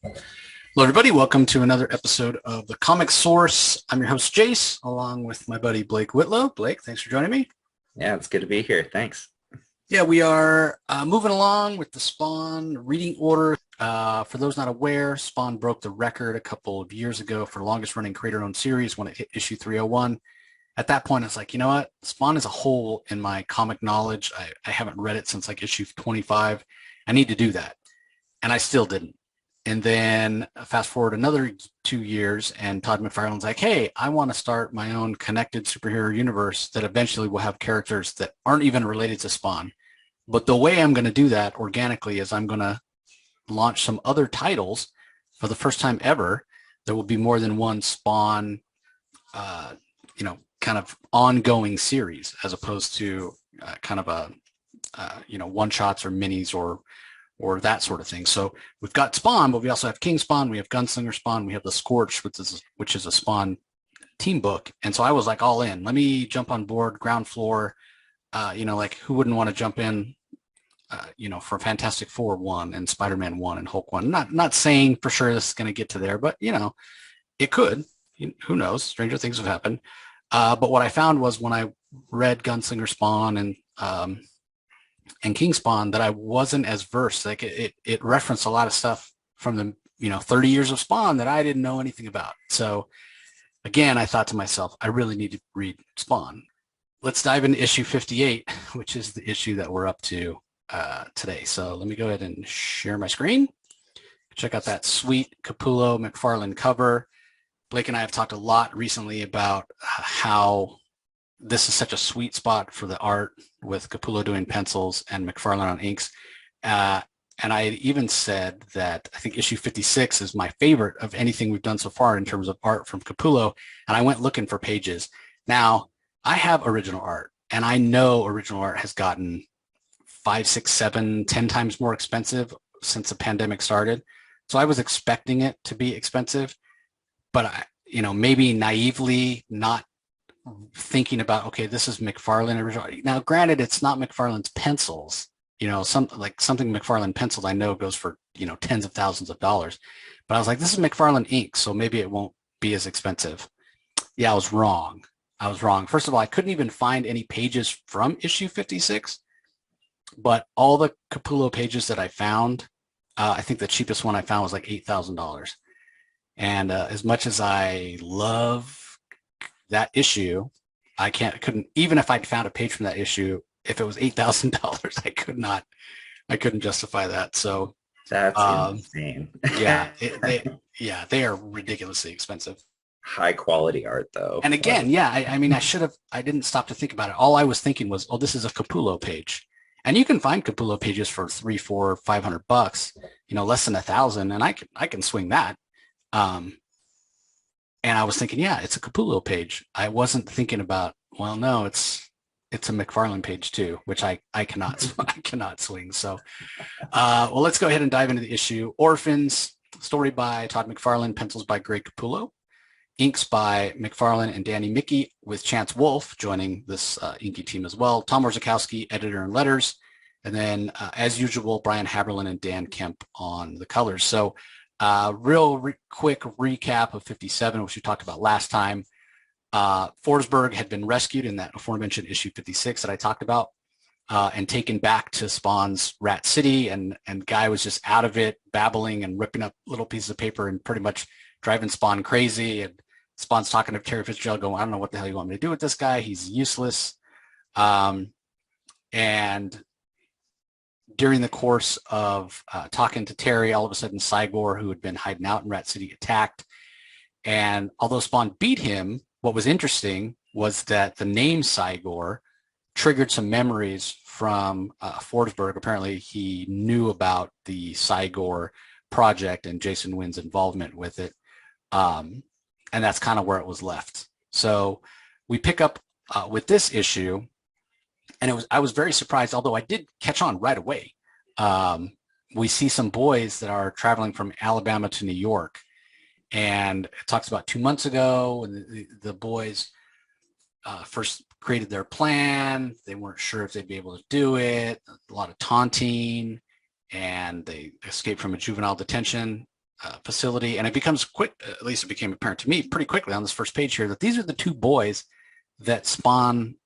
Hello, everybody. Welcome to another episode of The Comic Source. I'm your host, Jace, along with my buddy Blake Whitlow. Blake, thanks for joining me. Yeah, it's good to be here. Thanks. Yeah, we are moving along with the Spawn reading order. For those not aware, Spawn broke the record a couple of years ago for longest running creator-owned series when it hit issue 301. At that point, it's like, you know what? Spawn is a hole in my comic knowledge. I haven't read it since like issue 25. I need to do that. And I still didn't. And then fast forward another 2 years, and Todd McFarlane's like, hey, I want to start my own connected superhero universe that eventually will have characters that aren't even related to Spawn. But the way I'm going to do that organically is I'm going to launch some other titles for the first time ever. There will be more than one Spawn, kind of ongoing series as opposed to kind of a, one shots or minis or that sort of thing. So we've got Spawn, but we also have King Spawn, we have Gunslinger Spawn, we have the Scorch, which is a Spawn team book. And so I was like all in. Let me jump on board, ground floor. Like who wouldn't want to jump in, for Fantastic Four 1 and Spider-Man 1 and Hulk 1. Not saying for sure this is going to get to there, but it could. Who knows? Stranger things have happened. But what I found was when I read Gunslinger Spawn and King Spawn that I wasn't as versed. Like it referenced a lot of stuff from the 30 years of Spawn that I didn't know anything about. So again, I thought to myself, I really need to read Spawn. Let's dive into issue 58, which is the issue that we're up to today. So let me go ahead and share my screen. Check out that sweet Capullo McFarlane cover. Blake and I have talked a lot recently about how this is such a sweet spot for the art with Capullo doing pencils and McFarlane on inks. And I had even said that I think issue 56 is my favorite of anything we've done so far in terms of art from Capullo. And I went looking for pages. Now, I have original art, and I know original art has gotten 5, 6, 7, 10 times more expensive since the pandemic started. So I was expecting it to be expensive, but maybe naively not thinking about, okay, this is McFarlane original. Now, granted, it's not McFarlane's pencils. Something McFarlane penciled, I know goes for, tens of thousands of dollars. But I was like, this is McFarlane ink, so maybe it won't be as expensive. Yeah, I was wrong. First of all, I couldn't even find any pages from issue 56, but all the Capullo pages that I found, I think the cheapest one I found was like $8,000. And as much as I love that issue, couldn't, even if I'd found a page from that issue, if it was $8,000, I couldn't justify that. So That's insane. yeah, they are ridiculously expensive. High quality art though. And again, yeah, I mean, I didn't stop to think about it. All I was thinking was, oh, this is a Capullo page. And you can find Capullo pages for $300, $400, $500, less than 1,000. And I can swing that. And I was thinking, yeah, it's a Capullo page. I wasn't thinking about, well, no, it's a McFarlane page too, which I cannot I cannot swing. So, let's go ahead and dive into the issue. Orphans, story by Todd McFarlane, pencils by Greg Capullo, inks by McFarlane and Danny Miki, with Chance Wolfe joining this inky team as well. Tom Orzechowski, editor and letters, and then as usual, Brian Haberlin and Dan Kemp on the colors. So. Quick recap of 57, which we talked about last time. Forsberg had been rescued in that aforementioned issue 56 that I talked about, and taken back to Spawn's Rat City, and Guy was just out of it, babbling and ripping up little pieces of paper and pretty much driving Spawn crazy. And Spawn's talking to Terry Fitzgerald going, I don't know what the hell you want me to do with this guy. He's useless. And during the course of talking to Terry, all of a sudden Cygor, who had been hiding out in Rat City, attacked. And although Spawn beat him, what was interesting was that the name Cygor triggered some memories from Forsberg. Apparently, he knew about the Cygor project and Jason Wynn's involvement with it. And that's kind of where it was left. So we pick up with this issue. And I was very surprised, although I did catch on right away. We see some boys that are traveling from Alabama to New York. And it talks about 2 months ago, and the boys first created their plan. They weren't sure if they'd be able to do it. A lot of taunting, and they escaped from a juvenile detention. facility, and it becomes quick, at least it became apparent to me pretty quickly on this first page here, that these are the two boys that Spawn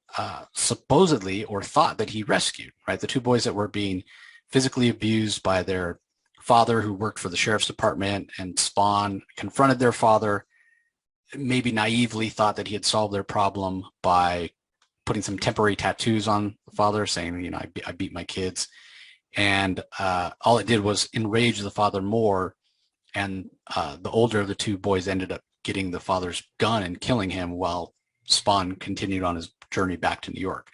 supposedly or thought that he rescued, right? The two boys that were being physically abused by their father who worked for the sheriff's department, and Spawn confronted their father, maybe naively thought that he had solved their problem by putting some temporary tattoos on the father saying, you know, I beat my kids. And all it did was enrage the father more. And the older of the two boys ended up getting the father's gun and killing him while Spawn continued on his journey back to New York.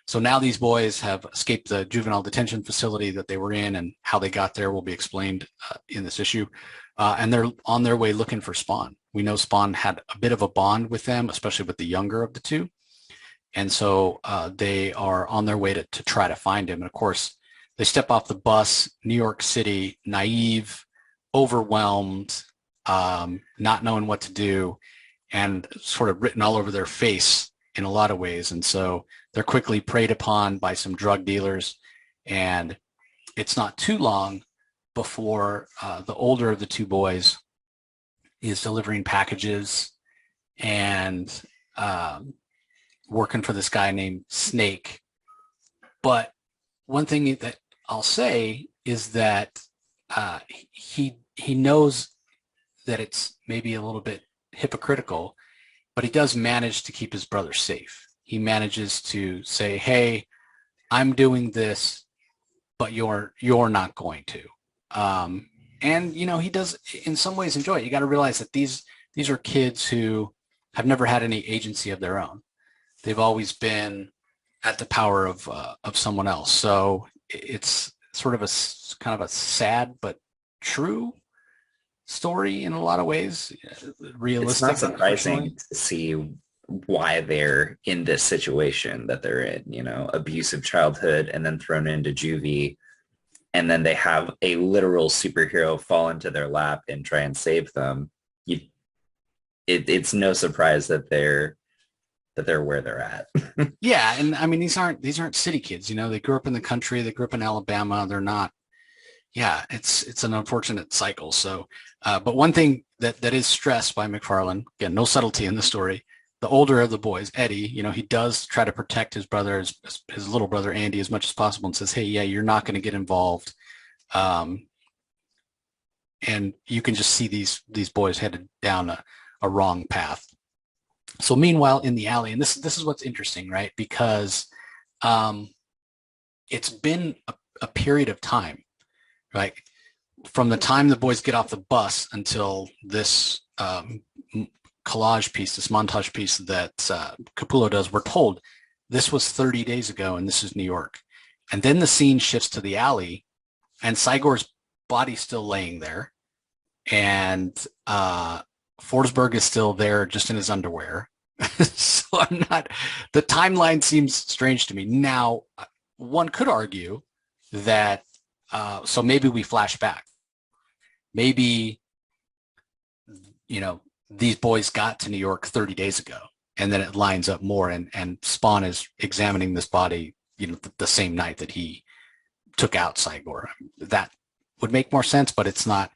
So now these boys have escaped the juvenile detention facility that they were in, and how they got there will be explained in this issue. And they're on their way looking for Spawn. We know Spawn had a bit of a bond with them, especially with the younger of the two. And so they are on their way to try to find him. And of course, they step off the bus, New York City, naive, overwhelmed, not knowing what to do, and sort of written all over their face in a lot of ways. And so they're quickly preyed upon by some drug dealers. And it's not too long before the older of the two boys is delivering packages and working for this guy named Snake. But one thing that I'll say is that he knows that it's maybe a little bit hypocritical, but he does manage to keep his brother safe. He manages to say, hey, I'm doing this, but you're not going to. And, you know, he does in some ways enjoy it. You got to realize that these are kids who have never had any agency of their own. They've always been at the power of someone else. So it's sort of a kind of a sad but true story in a lot of ways. Realistic. It's not surprising to see why they're in this situation that they're in, you know, abusive childhood and then thrown into juvie. And then they have a literal superhero fall into their lap and try and save them. It's no surprise that they're where they're at. Yeah, and I mean these aren't city kids. You know, they grew up in the country. They grew up in Alabama. They're not. Yeah, it's an unfortunate cycle. So, but one thing that is stressed by McFarlane, again, no subtlety in the story. The older of the boys, Eddie, you know, he does try to protect his brother, his little brother Andy, as much as possible, and says, "Hey, yeah, you're not going to get involved." And you can just see these boys headed down a wrong path. So meanwhile, in the alley, and this is what's interesting, right? Because it's been a period of time, right? From the time the boys get off the bus until this collage piece, this montage piece that Capullo does, we're told this was 30 days ago and this is New York. And then the scene shifts to the alley and Sigor's body's still laying there. And Forsberg is still there just in his underwear. So the timeline seems strange to me. Now, one could argue that, so maybe we flash back. Maybe, you know, these boys got to New York 30 days ago and then it lines up more and Spawn is examining this body, you know, the same night that he took out Sigor. That would make more sense, but it's not.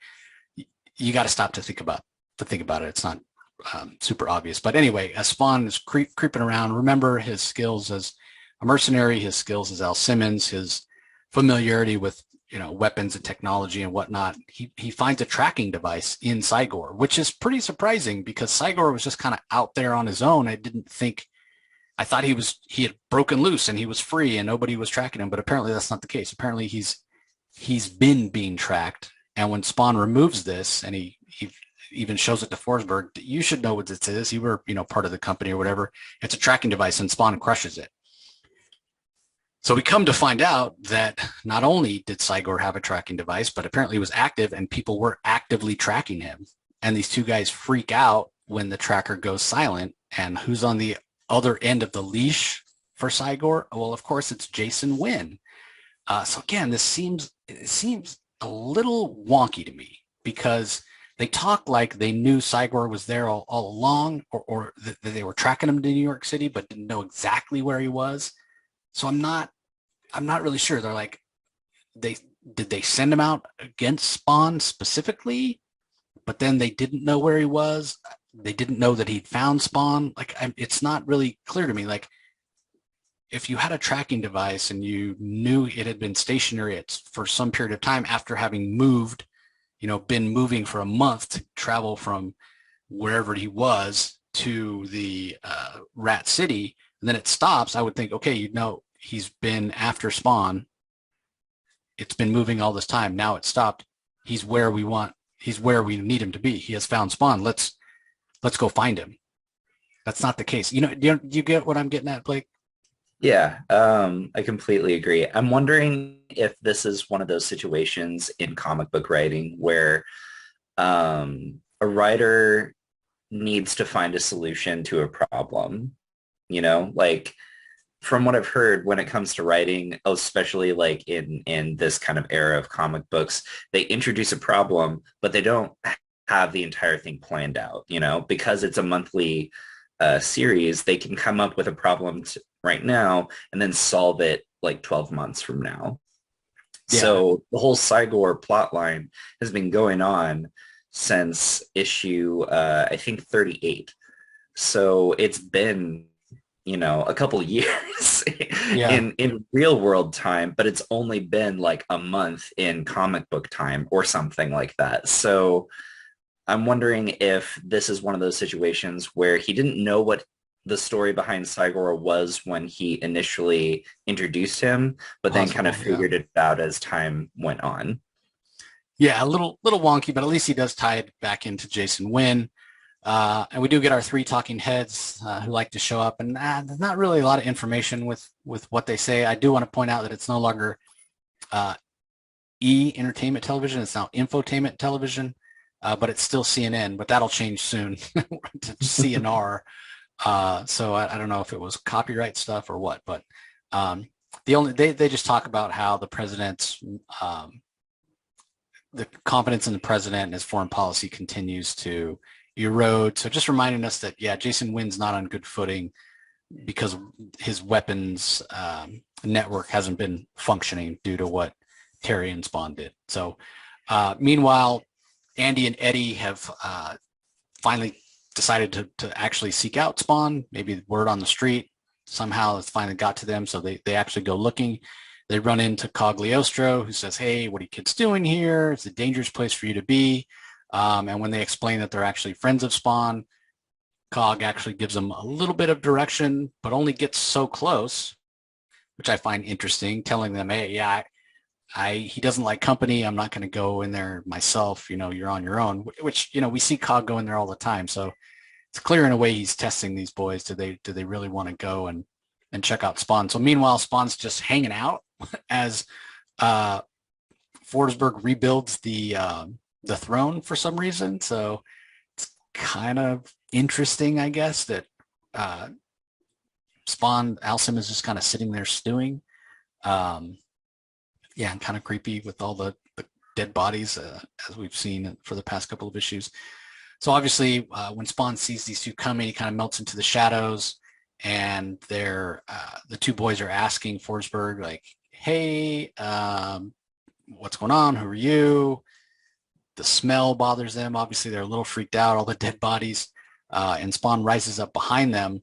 You got to stop to think about it. It's not super obvious. But anyway, as Spawn is creeping around, remember his skills as a mercenary, his skills as Al Simmons, his familiarity with, you know, weapons and technology and whatnot. He finds a tracking device in Sigor, which is pretty surprising because Sigor was just kind of out there on his own. I thought he had broken loose and he was free and nobody was tracking him, but apparently that's not the case. Apparently he's been being tracked. And when Spawn removes this and he even shows it to Forsberg, you should know what this is. You were, you know, part of the company or whatever. It's a tracking device and Spawn crushes it. So we come to find out that not only did Sigor have a tracking device, but apparently it was active and people were actively tracking him. And these two guys freak out when the tracker goes silent. And who's on the other end of the leash for Sigor? Well, of course, it's Jason Wynn. So again, it seems a little wonky to me because they talk like they knew Sigor was there all along or that they were tracking him to New York City, but didn't know exactly where he was. So I'm not really sure. They're like, did they send him out against Spawn specifically? but then they didn't know where he was. They didn't know that he'd found Spawn. Like, it's not really clear to me. Like, if you had a tracking device and you knew it had been stationary for some period of time after having moved, been moving for a month to travel from wherever he was to the Rat City, and then it stops, I would think, okay, he's been after Spawn. It's been moving all this time. Now it stopped. He's where we need him to be. He has found Spawn. Let's go find him. That's not the case. Do you get what I'm getting at, Blake? Yeah, I completely agree. I'm wondering if this is one of those situations in comic book writing where a writer needs to find a solution to a problem. Like from what I've heard when it comes to writing, especially like in this kind of era of comic books, they introduce a problem, but they don't have the entire thing planned out, because it's a monthly series, they can come up with a problem right now and then solve it like 12 months from now. Yeah. So the whole Cygor plot line has been going on since issue, I think 38. So it's been, a couple years in real world time, but it's only been like a month in comic book time or something like that. So I'm wondering if this is one of those situations where he didn't know what the story behind Cygor was when he initially introduced him, but then kind of figured it out as time went on. Yeah, a little wonky, but at least he does tie it back into Jason Wynn. And we do get our 3 talking heads who like to show up, and there's not really a lot of information with what they say. I do want to point out that it's no longer Entertainment Television. It's now Infotainment Television, but it's still CNN, but that'll change soon to CNR. So I don't know if it was copyright stuff or what, but they just talk about how the president's the confidence in the president and his foreign policy continues to erode. So just reminding us that, Jason Wynn's not on good footing because his weapons network hasn't been functioning due to what Terry and Spawn did. So meanwhile, Andy and Eddie have finally decided to actually seek out Spawn. Maybe word on the street somehow it's finally got to them, so they actually go looking. They run into Cogliostro, who says, hey, what are you kids doing here? It's a dangerous place for you to be. And when they explain that they're actually friends of Spawn, Cog actually gives them a little bit of direction, but only gets so close, which I find interesting, telling them, hey, he doesn't like company. I'm not going to go in there myself. You're on your own, which, we see Cog go in there all the time. So it's clear in a way he's testing these boys. Do they really want to go and check out Spawn? So meanwhile, Spawn's just hanging out as Forsberg rebuilds the throne for some reason. So it's kind of interesting, I guess, that Spawn, Alcim is just kind of sitting there stewing. And kind of creepy with all the dead bodies, as we've seen for the past couple of issues. So obviously, when Spawn sees these 2 coming, he kind of melts into the shadows, and the 2 boys are asking Forsberg, like, hey, what's going on? Who are you? The smell bothers them. Obviously, they're a little freaked out, all the dead bodies, and Spawn rises up behind them.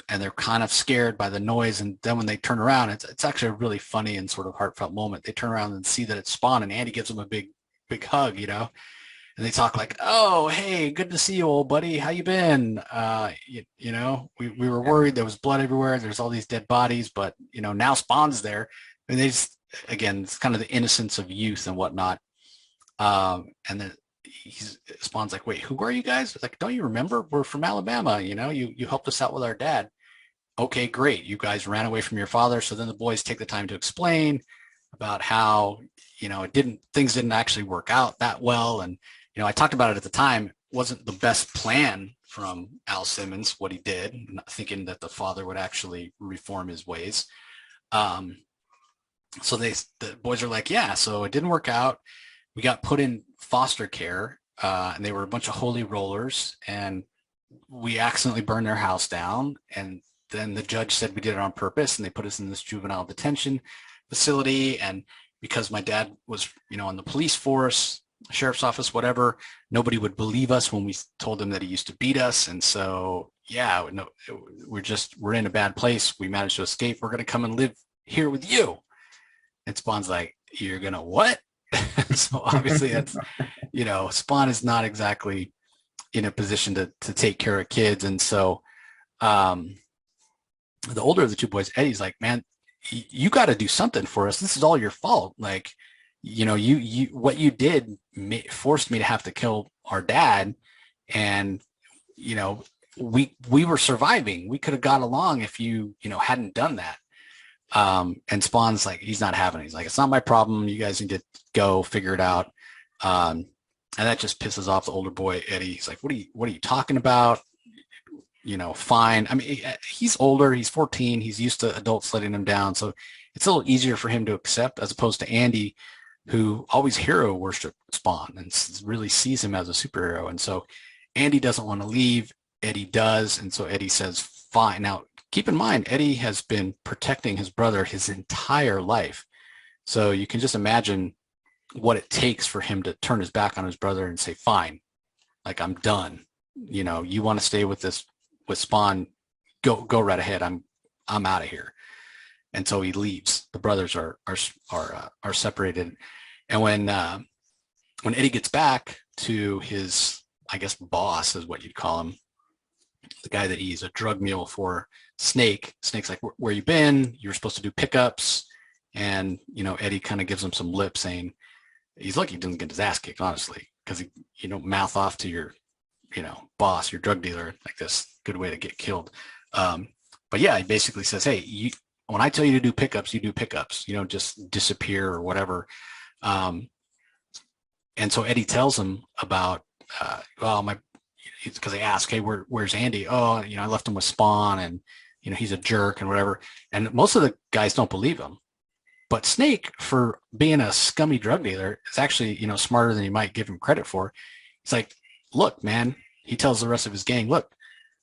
And they're kind of scared by the noise. And then when they turn around, it's actually a really funny and sort of heartfelt moment. They turn around and see that it's Spawn, and Andy gives them a big hug, and they talk like, oh, hey, good to see you, old buddy. How you been? We were worried. There was blood everywhere. There's all these dead bodies, but, now Spawn's there. And they just, again, it's kind of the innocence of youth and whatnot. And then Spawn's like, wait, who are you guys? It's like, don't you remember? We're from Alabama. You helped us out with our dad. Okay, great. You guys ran away from your father. So then the boys take the time to explain about how, things didn't actually work out that well. And, I talked about it at the time. It wasn't the best plan from Al Simmons, what he did, not thinking that the father would actually reform his ways. So the boys are like, so it didn't work out. We got put in foster care, and they were a bunch of holy rollers, and we accidentally burned their house down. And then the judge said we did it on purpose, and they put us in this juvenile detention facility. And because my dad was, on the police force, sheriff's office, whatever. Nobody would believe us when we told them that he used to beat us. And so, yeah, no, we're in a bad place. We managed to escape. We're going to come and live here with you. And Spawn's like, you're going to what? So obviously that's, Spawn is not exactly in a position to take care of kids. And so um, the older of the two boys, Eddie's like, man, you got to do something for us. This is all your fault. Like, you what you did forced me to have to kill our dad. And, we were surviving. We could have got along if you hadn't done that. And Spawn's like, he's not having it. He's like, it's not my problem. You guys need to go figure it out. And that just pisses off the older boy, Eddie. He's like, what are you talking about? Fine. I mean, he's older. He's 14. He's used to adults letting him down. So it's a little easier for him to accept as opposed to Andy, who always hero worshiped Spawn and really sees him as a superhero. And so Andy doesn't want to leave. Eddie does. And so Eddie says, fine. Now, keep in mind, Eddie has been protecting his brother his entire life. So you can just imagine what it takes for him to turn his back on his brother and say, fine, like, I'm done. You want to stay with Spawn, go right ahead. I'm out of here. And so he leaves. The brothers are separated. And when Eddie gets back to his, I guess, boss is what you'd call him, the guy that he's a drug mule for, Snake's like, where you been? You were supposed to do pickups. And, Eddie kind of gives him some lip saying, he's lucky he didn't get his ass kicked, honestly, because he mouth off to your, boss, your drug dealer, like this, good way to get killed. But yeah, he basically says, hey, when I tell you to do pickups, you do pickups, just disappear or whatever. And so Eddie tells him about, because they ask, hey, where's Andy? Oh, I left him with Spawn and, he's a jerk and whatever. And most of the guys don't believe him. But Snake, for being a scummy drug dealer, is actually, smarter than you might give him credit for. He's like, look, man, he tells the rest of his gang, look,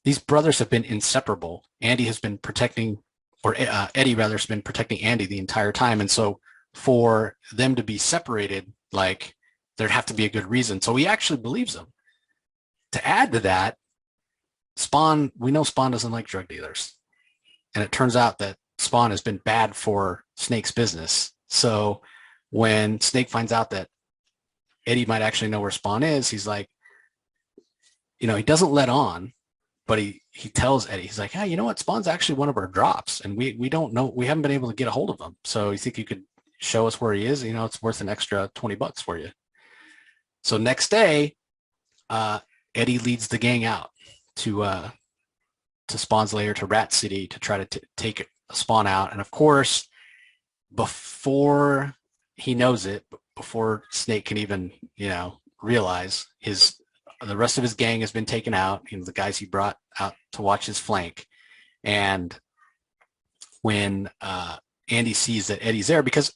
these brothers have been inseparable. Andy has been protecting, or Eddie rather, has been protecting Andy the entire time. And so for them to be separated, like, there'd have to be a good reason. So he actually believes him. To add to that, we know Spawn doesn't like drug dealers. And it turns out that Spawn has been bad for Snake's business. So when Snake finds out that Eddie might actually know where Spawn is, he's like, he doesn't let on, but he tells Eddie, he's like, hey, you know what? Spawn's actually one of our drops, and we don't know, we haven't been able to get a hold of him. So you think you could show us where he is? It's worth an extra $20 for you. So next day, Eddie leads the gang out to Spawn's lair, to Rat City, to try to take Spawn out. And of course, before he knows it, before Snake can even, realize, the rest of his gang has been taken out, the guys he brought out to watch his flank. And when Andy sees that Eddie's there, because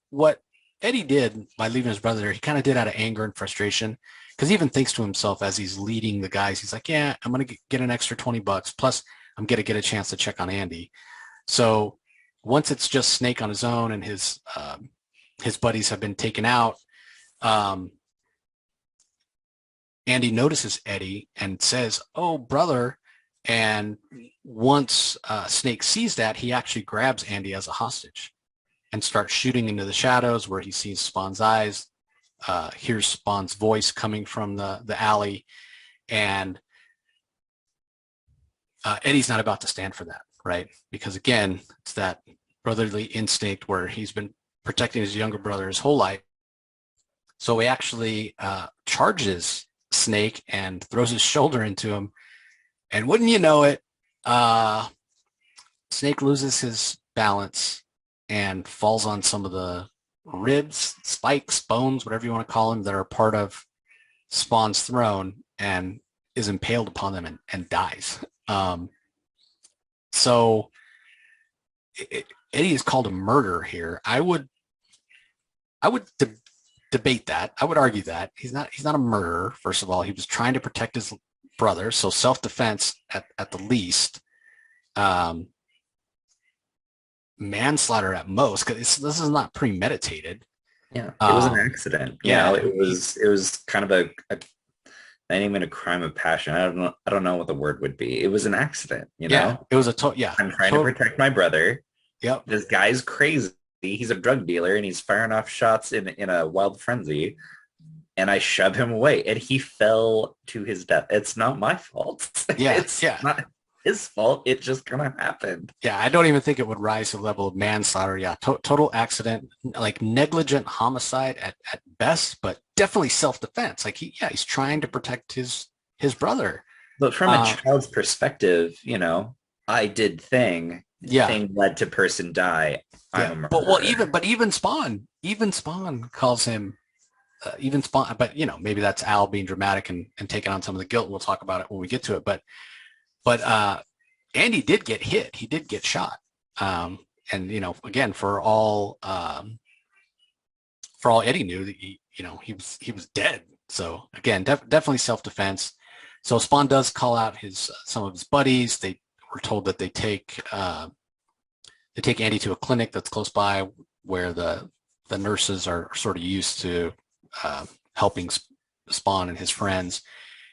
what Eddie did by leaving his brother there, he kind of did out of anger and frustration, because he even thinks to himself as he's leading the guys, he's like, yeah, I'm going to get an extra $20, plus I'm going to get a chance to check on Andy. So once it's just Snake on his own and his buddies have been taken out, Andy notices Eddie and says, oh, brother. And once Snake sees that, he actually grabs Andy as a hostage and starts shooting into the shadows, where he sees Spawn's eyes, hears Spawn's voice coming from the alley. And Eddie's not about to stand for that, right? Because again, it's that brotherly instinct where he's been protecting his younger brother his whole life. So he actually charges Snake and throws his shoulder into him. And wouldn't you know it, Snake loses his balance and falls on some of the ribs, spikes, bones, whatever you want to call them, that are part of Spawn's throne, and is impaled upon them and dies. So Eddie is called a murderer here. I would debate that. I would argue that he's not a murderer. First of all, he was trying to protect his brother, so self-defense at the least. Manslaughter at most, because this is not premeditated. Yeah, it was an Um, accident. yeah, It was kind of a not even a crime of passion. I don't know what the word would be. It was an accident, yeah, it was a total, yeah, I'm trying to total, protect my brother. yep, This guy's crazy. He's a drug dealer and he's firing off shots in a wild frenzy. And I shove him away and he fell to his death. It's not my fault. yeah, It's yeah. not his fault. It just kind of happened. Yeah, I don't even think it would rise to the level of manslaughter. Yeah, total accident, like negligent homicide at best, but definitely self-defense. Like he's trying to protect his brother. But from a Uh, child's perspective, I did yeah, thing led to person die. I'm yeah. a But well, murderer. even Spawn calls him even Spawn. But maybe that's Al being dramatic and taking on some of the guilt. We'll talk about it when we get to it. But Andy did get hit. He did get shot. Um, and again, for all Eddie knew, that he was dead. So again, definitely self defense. So Spawn does call out his some of his buddies. They were told that they take Andy to a clinic that's close by where the nurses are sort of used to helping Spawn and his friends.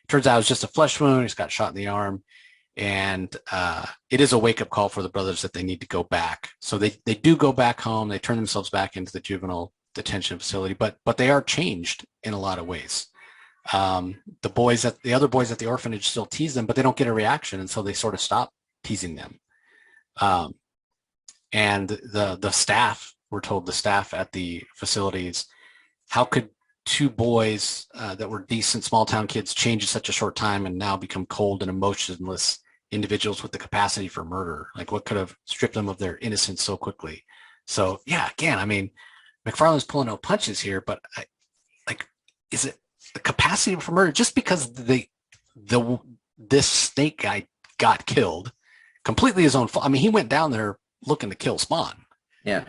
Turns out it was just a flesh wound. He's got shot in the arm. And it is a wake-up call for the brothers that they need to go back. So they do go back home. They turn themselves back into the juvenile detention facility, but they are changed in a lot of ways. The other boys at the orphanage still tease them, but they don't get a reaction, and so they sort of stop teasing them. Um, and the staff, we're told, the staff at the facilities, how could two boys that were decent small town kids change in such a short time and now become cold and emotionless individuals with the capacity for murder? Like, what could have stripped them of their innocence so quickly? So yeah, again, I mean, McFarlane's pulling no punches here, but like, is it the capacity for murder just because the this snake guy got killed completely his own fault? I mean, he went down there looking to kill Spawn. Yeah.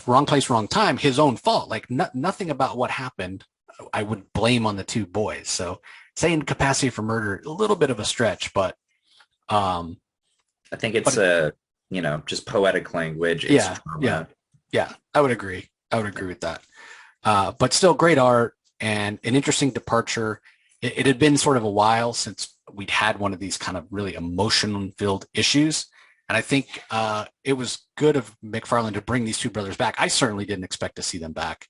Wrong place, wrong time, his own fault. Like nothing about what happened I would blame on the two boys. So saying capacity for murder, a little bit of a stretch, but um, I think it's but just poetic language. It's yeah, yeah, trauma. yeah. I would agree. I would agree with that. But still, great art and an interesting departure. It had been sort of a while since we'd had one of these kind of really emotion-filled issues. And I think it was good of McFarlane to bring these two brothers back. I certainly didn't expect to see them back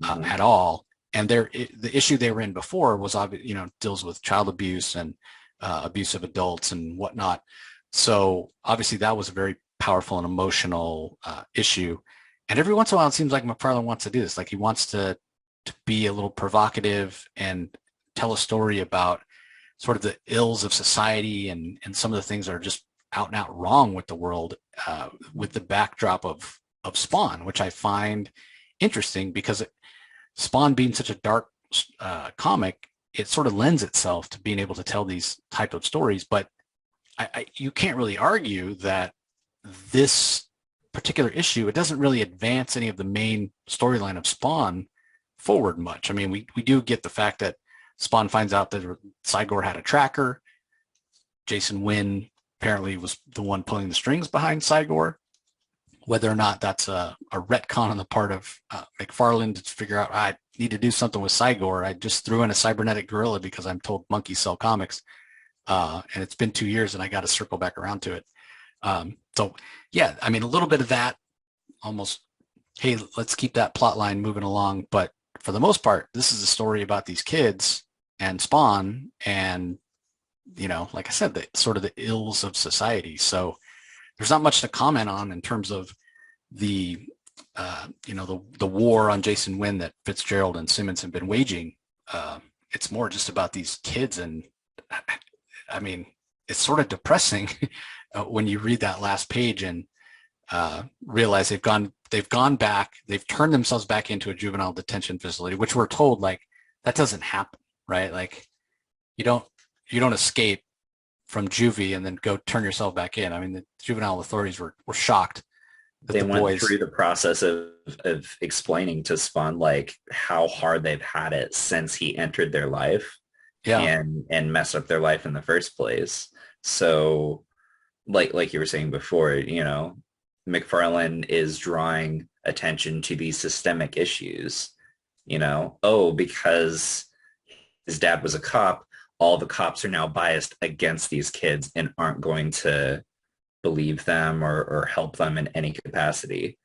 Mhm. at all. And the issue they were in before was obvious, deals with child abuse and abuse of adults and whatnot. So obviously that was a very powerful and emotional issue. And every once in a while, it seems like McFarlane wants to do this. Like he wants to be a little provocative and tell a story about sort of the ills of society and some of the things that are just out and out wrong with the world with the backdrop of Spawn, which I find interesting because Spawn being such a dark comic, it sort of lends itself to being able to tell these type of stories. But you can't really argue that this particular issue, it doesn't really advance any of the main storyline of Spawn forward much. I mean, we do get the fact that Spawn finds out that Cygor had a tracker. Jason Wynn apparently was the one pulling the strings behind Cygor. Whether or not that's a retcon on the part of McFarlane to figure out I need to do something with Cygor. I just threw in a cybernetic gorilla because I'm told monkeys sell comics. And it's been 2 years and I got to circle back around to it. So yeah, I mean, a little bit of that almost, hey, let's keep that plot line moving along. But for the most part, this is a story about these kids and Spawn and, like I said, the sort of the ills of society. So there's not much to comment on in terms of the the war on Jason Wynn that Fitzgerald and Simmons have been waging. It's more just about these kids, and I mean, it's sort of depressing when you read that last page and realize they've gone back, they've turned themselves back into a juvenile detention facility, which we're told like that doesn't happen, right? Like you don't escape from juvie and then go turn yourself back in. I mean, the juvenile authorities were shocked that They the went boys, through the process of explaining to Spawn like how hard they've had it since he entered their life yeah, and messed up their life in the first place. So like you were saying before, McFarlane is drawing attention to these systemic issues Oh, because his dad was a cop, all the cops are now biased against these kids and aren't going to believe them or help them in any capacity,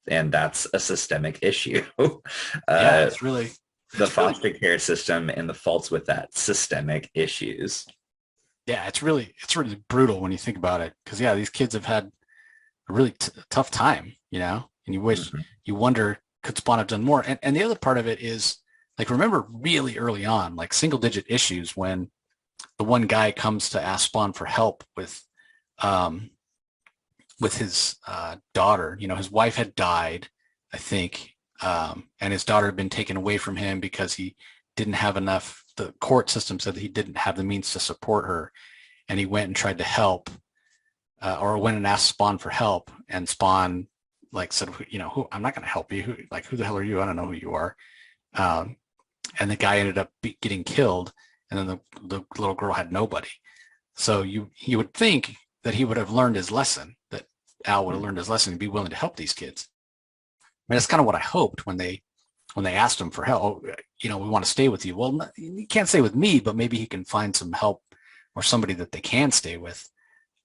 and that's a systemic issue. Yeah, uh, it's really, the it's really, foster care system and the faults with that, systemic issues. yeah, it's really brutal when you think about it. Because yeah, these kids have had a really tough time, and Mhm. you wonder, could Spawn have done more? And the other part of it is, like, remember really early on, like single digit issues when the one guy comes to ask Spawn for help um, with his daughter. His wife had died, I think, and his daughter had been taken away from him because he didn't have enough. The court system said that he didn't have the means to support her, and he went and tried to help, or went and asked Spawn for help, and Spawn like said, who, I'm not going to help you. Who the hell are you? I don't know who you are. Um, and the guy ended up getting killed, and then the little girl had nobody. So you would think that he would have learned his lesson, that Al would have learned his lesson and be willing to help these kids. I mean, that's kind of what I hoped when they asked him for help. Oh, we want to stay with you. Well, he can't stay with me, but maybe he can find some help or somebody that they can stay with.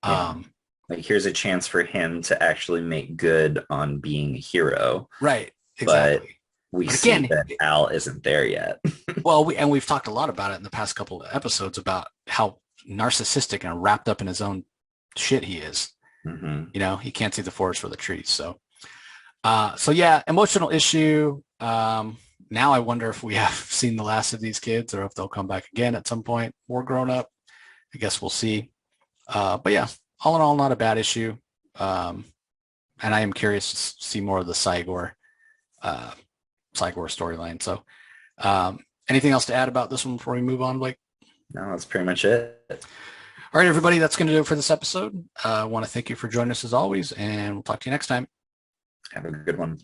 Yeah. Um, Like here's a chance for him to actually make good on being a hero. right, But exactly. we But see again, that Al isn't there yet. well, we've talked a lot about it in the past couple of episodes about how narcissistic and wrapped up in his own shit he is. Mm-hmm. He can't see the forest for the trees. So yeah, emotional issue. Now I wonder if we have seen the last of these kids or if they'll come back again at some point, more grown up. I guess we'll see. But yeah, all in all, not a bad issue. Um, and I am curious to see more of the uh, Cygor storyline. So, anything else to add about this one before we move on, Blake? No, that's pretty much it. All right, everybody, that's going to do it for this episode. I want to thank you for joining us as always, and we'll talk to you next time. Have a good one.